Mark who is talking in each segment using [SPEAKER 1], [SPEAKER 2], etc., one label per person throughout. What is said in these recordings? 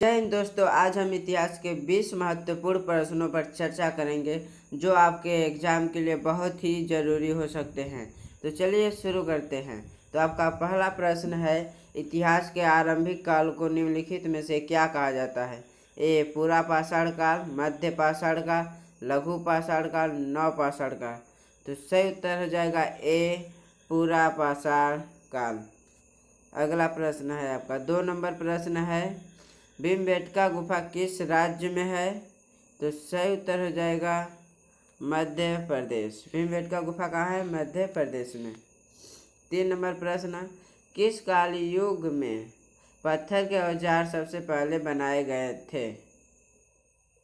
[SPEAKER 1] जय हिंद दोस्तों। आज हम इतिहास के 20 महत्वपूर्ण प्रश्नों पर चर्चा करेंगे जो आपके एग्जाम के लिए बहुत ही ज़रूरी हो सकते हैं। तो चलिए शुरू करते हैं। तो आपका पहला प्रश्न है, इतिहास के आरंभिक काल को निम्नलिखित में से क्या कहा जाता है? ए पूरा पाषाण काल, मध्य पाषाण काल, लघु पाषाण काल, नवपाषाण काल। तो सही उत्तर हो जाएगा ए पूरा पाषाण काल। अगला प्रश्न है आपका 2 नंबर प्रश्न है, भीमबेटका गुफा किस राज्य में है? तो सही उत्तर हो जाएगा मध्य प्रदेश। भीमबेटका गुफा कहाँ है? मध्य प्रदेश में। 3 नंबर प्रश्न, किस काल युग में पत्थर के औजार सबसे पहले बनाए गए थे?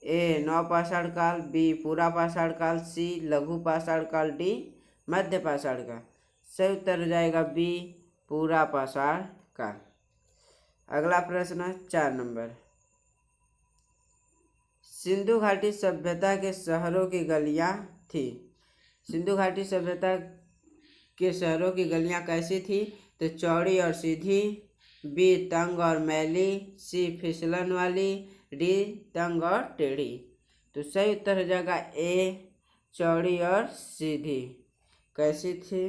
[SPEAKER 1] ए नवपाषाण काल, बी पूरा पाषाण काल, सी लघु पाषाण काल, डी मध्य पाषाण काल। सही उत्तर हो जाएगा बी पूरा पाषाण काल। अगला प्रश्न 4 नंबर, सिंधु घाटी सभ्यता के शहरों की गलियां थी। सिंधु घाटी सभ्यता के शहरों की गलियां कैसी थी? तो चौड़ी और सीधी, बी तंग और मैली, सी फिसलन वाली, डी तंग और टेढ़ी। तो सही उत्तर हो जाएगा ए चौड़ी और सीधी। कैसी थी?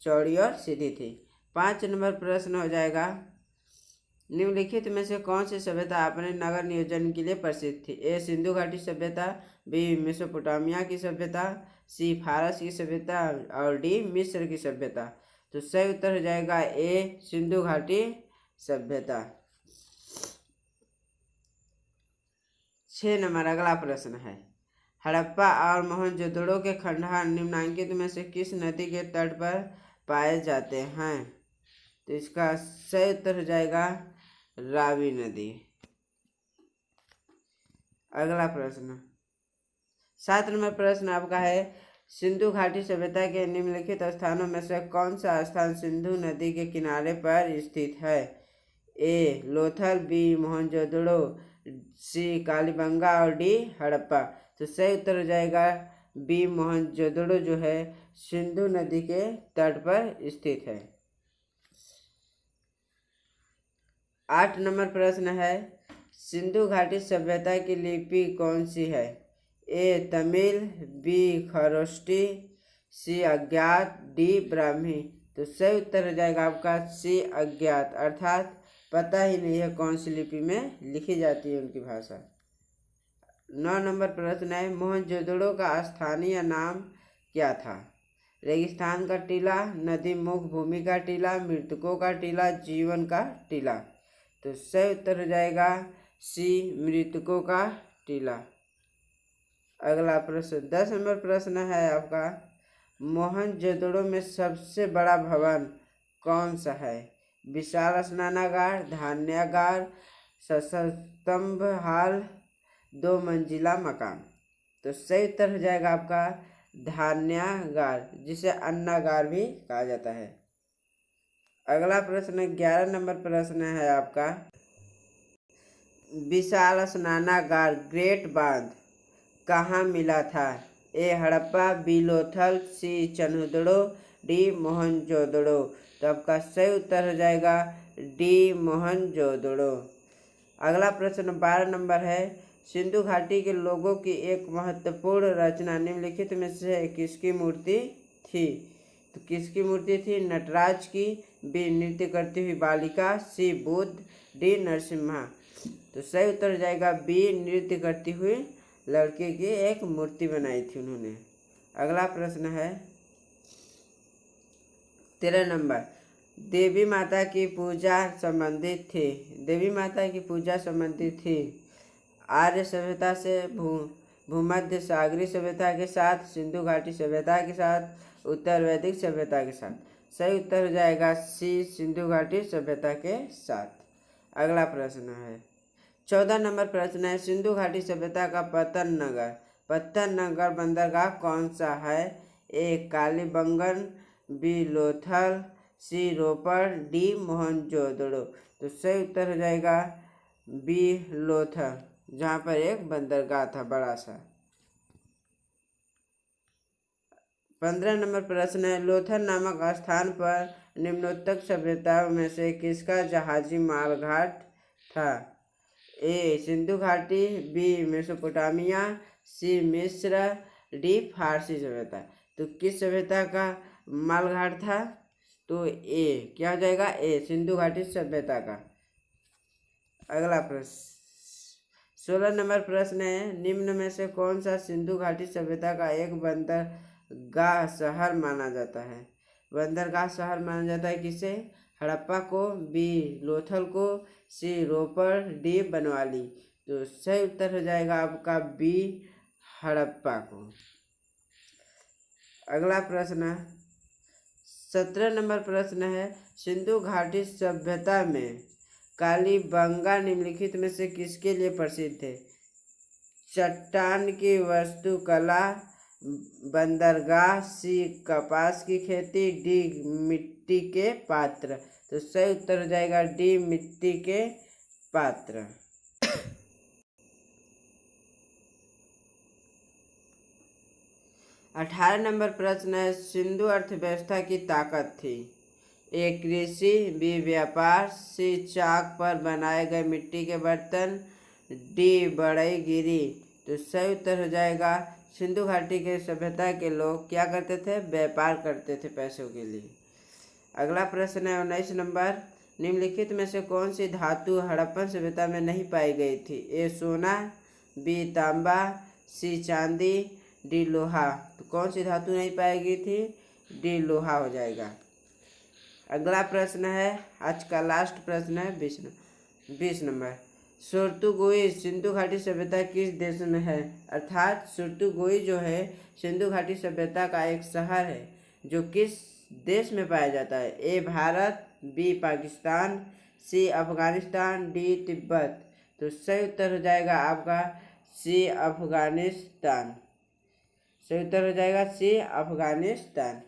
[SPEAKER 1] चौड़ी और सीधी थी। 5 नंबर प्रश्न हो जाएगा, निम्नलिखित में से कौन सी सभ्यता अपने नगर नियोजन के लिए प्रसिद्ध थी? ए सिंधु घाटी सभ्यता, बी मेसोपोटामिया की सभ्यता, सी फारस की सभ्यता और डी मिस्र की सभ्यता। तो सही उत्तर हो जाएगा ए सिंधु घाटी सभ्यता। 6 नंबर अगला प्रश्न है, हड़प्पा और मोहनजोदड़ो के खंडहर निम्नलिखित में से किस नदी के तट पर पाए जाते हैं? तो इसका सही उत्तर हो जाएगा रावी नदी। अगला प्रश्न 7 नंबर प्रश्न आपका है, सिंधु घाटी सभ्यता के निम्नलिखित स्थानों में से कौन सा स्थान सिंधु नदी के किनारे पर स्थित है? ए लोथल, बी मोहनजोदड़ो, सी कालीबंगा और डी हड़प्पा। तो सही उत्तर हो जाएगा बी मोहनजोदड़ो जो है सिंधु नदी के तट पर स्थित है। 8 नंबर प्रश्न है, सिंधु घाटी सभ्यता की लिपि कौन सी है? ए तमिल, बी खरोष्टी, सी अज्ञात, डी ब्राह्मी। तो सही उत्तर हो जाएगा आपका सी अज्ञात, अर्थात पता ही नहीं है कौन सी लिपि में लिखी जाती है उनकी भाषा। 9 नंबर प्रश्न है, मोहनजोदड़ो का स्थानीय नाम क्या था? रेगिस्तान का टीला, नदी मुख भूमि का टीला, मृतकों का टीला, जीवन का टीला। तो सही उत्तर हो जाएगा सी मृतकों का टीला। अगला प्रश्न 10 नंबर प्रश्न है आपका, मोहनजोदड़ो में सबसे बड़ा भवन कौन सा है? विशाल स्नानागार, धान्यागार, सस्तंभ हाल, 2 मंजिला मकान। तो सही उत्तर हो जाएगा आपका धान्यागार, जिसे अन्नागार भी कहा जाता है। अगला प्रश्न 11 नंबर प्रश्न है आपका, विशाल स्नानागार ग्रेट बांध कहाँ मिला था? ए हड़प्पा, बी लोथल, सी चंहुदड़ो, डी मोहनजोदड़ो। तो आपका सही उत्तर हो जाएगा डी मोहनजोदड़ो। अगला प्रश्न 12 नंबर है, सिंधु घाटी के लोगों की एक महत्वपूर्ण रचना निम्नलिखित में से किसकी मूर्ति थी? तो किसकी मूर्ति थी? नटराज की, बी नृत्य करती हुई बालिका, सी बुद्ध, डी नरसिम्हा। तो सही उत्तर हो जाएगा बी नृत्य करती हुई लड़के की एक मूर्ति बनाई थी उन्होंने। अगला प्रश्न है 13 नंबर, देवी माता की पूजा संबंधित थी। देवी माता की पूजा संबंधित थी आर्य सभ्यता से, भूमध्य सागरीय सभ्यता के साथ, सिंधु घाटी सभ्यता के साथ, उत्तर वैदिक सभ्यता के साथ। सही उत्तर हो जाएगा सी सिंधु घाटी सभ्यता के साथ। अगला प्रश्न है 14 नंबर प्रश्न है, सिंधु घाटी सभ्यता का पत्तन नगर बंदरगाह कौन सा है? ए कालीबंगन, बी लोथल, सी रोपड़, डी मोहनजोदड़ो। तो सही उत्तर हो जाएगा बी लोथल, जहाँ पर एक बंदरगाह था बड़ा सा। 15 नंबर प्रश्न है, लोथल नामक स्थान पर निम्नोक्त सभ्यताओं में से किसका जहाजी मालघाट था? ए सिंधु घाटी, बी मेसोपोटामिया, सी मिस्र, डी फारसी सभ्यता। तो किस सभ्यता का मालघाट था? तो ए क्या हो जाएगा? ए सिंधु घाटी सभ्यता का। अगला प्रश्न 16 नंबर प्रश्न है, निम्न में से कौन सा सिंधु घाटी सभ्यता का एक बंदरगाह शहर माना जाता है? बंदरगाह शहर माना जाता है किसे? हड़प्पा को, बी लोथल को, सी रोपड़, डी बनवाली। तो सही उत्तर हो जाएगा आपका बी हड़प्पा को। अगला प्रश्न 17 नंबर प्रश्न है, सिंधु घाटी सभ्यता में कालीबंगा निम्नलिखित में से किसके लिए प्रसिद्ध है? चट्टान की वास्तुकला, बंदरगाह, सी कपास की खेती, डी मिट्टी के पात्र। तो सही उत्तर हो जाएगा डी मिट्टी के पात्र। 18 नंबर प्रश्न है, सिंधु अर्थव्यवस्था की ताकत थी? ए कृषि, बी व्यापार, सी चाक पर बनाए गए मिट्टी के बर्तन, डी बढ़ईगिरी। तो सही उत्तर हो जाएगा सिंधु घाटी के सभ्यता के लोग क्या करते थे? व्यापार करते थे पैसों के लिए। अगला प्रश्न है 19 नंबर, निम्नलिखित में से कौन सी धातु हड़प्पन सभ्यता में नहीं पाई गई थी? ए सोना, बी तांबा, सी चांदी, डी लोहा। तो कौन सी धातु नहीं पाई गई थी? डी लोहा हो जाएगा। अगला प्रश्न है आज का लास्ट प्रश्न है 20 नंबर, सुरतुगुई सिंधु घाटी सभ्यता किस देश में है? अर्थात सुरतुगुई जो है सिंधु घाटी सभ्यता का एक शहर है जो किस देश में पाया जाता है? ए भारत, बी पाकिस्तान, सी अफगानिस्तान, डी तिब्बत। तो सही उत्तर हो जाएगा आपका सी अफगानिस्तान। सही उत्तर हो जाएगा सी अफगानिस्तान।